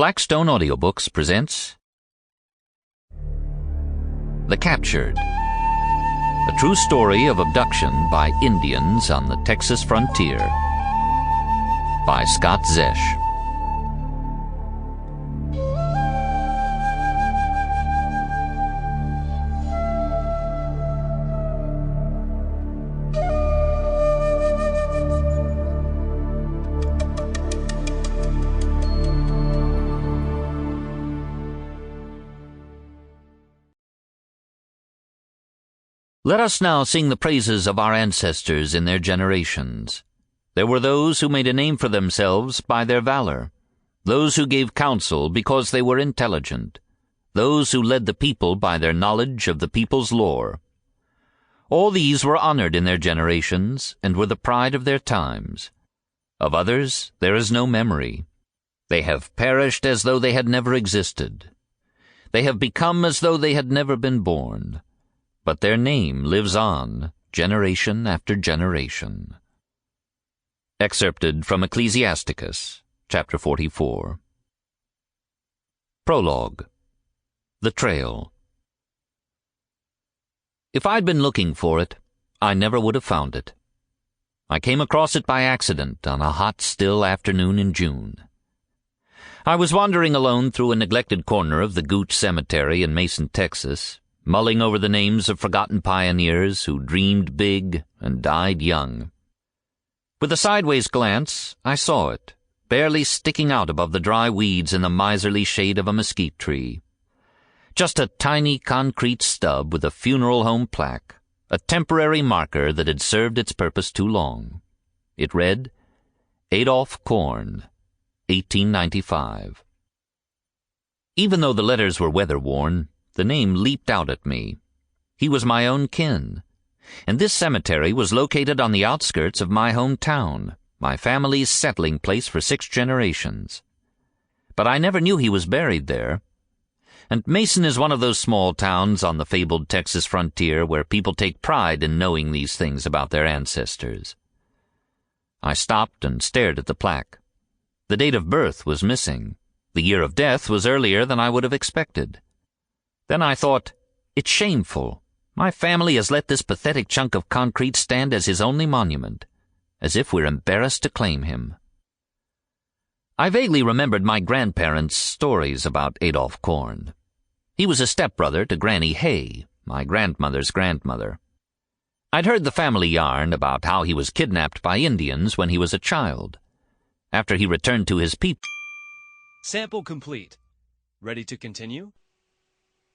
Blackstone Audiobooks presents The Captured, a true story of abduction by Indians on the Texas frontier, by Scott Zesch. Let us now sing the praises of our ancestors in their generations. There were those who made a name for themselves by their valor, those who gave counsel because they were intelligent, those who led the people by their knowledge of the people's lore. All these were honored in their generations and were the pride of their times. Of others there is no memory. They have perished as though they had never existed. They have become as though they had never been born. But their name lives on, generation after generation. Excerpted from Ecclesiasticus, chapter 44. Prologue. The Trail. If I'd been looking for it, I never would have found it. I came across it by accident on a hot, still afternoon in June. I was wandering alone through a neglected corner of the Gooch Cemetery in Mason, Texas, mulling over the names of forgotten pioneers who dreamed big and died young. With a sideways glance, I saw it, barely sticking out above the dry weeds in the miserly shade of a mesquite tree. Just a tiny concrete stub with a funeral home plaque, a temporary marker that had served its purpose too long. It read, Adolph Korn, 1895. Even though the letters were weather-worn, the name leaped out at me. He was my own kin, and this cemetery was located on the outskirts of my hometown, my family's settling place for 6 generations. But I never knew he was buried there. And Mason is one of those small towns on the fabled Texas frontier where people take pride in knowing these things about their ancestors. I stopped and stared at the plaque. The date of birth was missing. The year of death was earlier than I would have expected. Then I thought, it's shameful. My family has let this pathetic chunk of concrete stand as his only monument, as if we're embarrassed to claim him. I vaguely remembered my grandparents' stories about Adolph Korn. He was a stepbrother to Granny Hay, my grandmother's grandmother. I'd heard the family yarn about how he was kidnapped by Indians when he was a child. After he returned to his people. Sample complete. Ready to continue?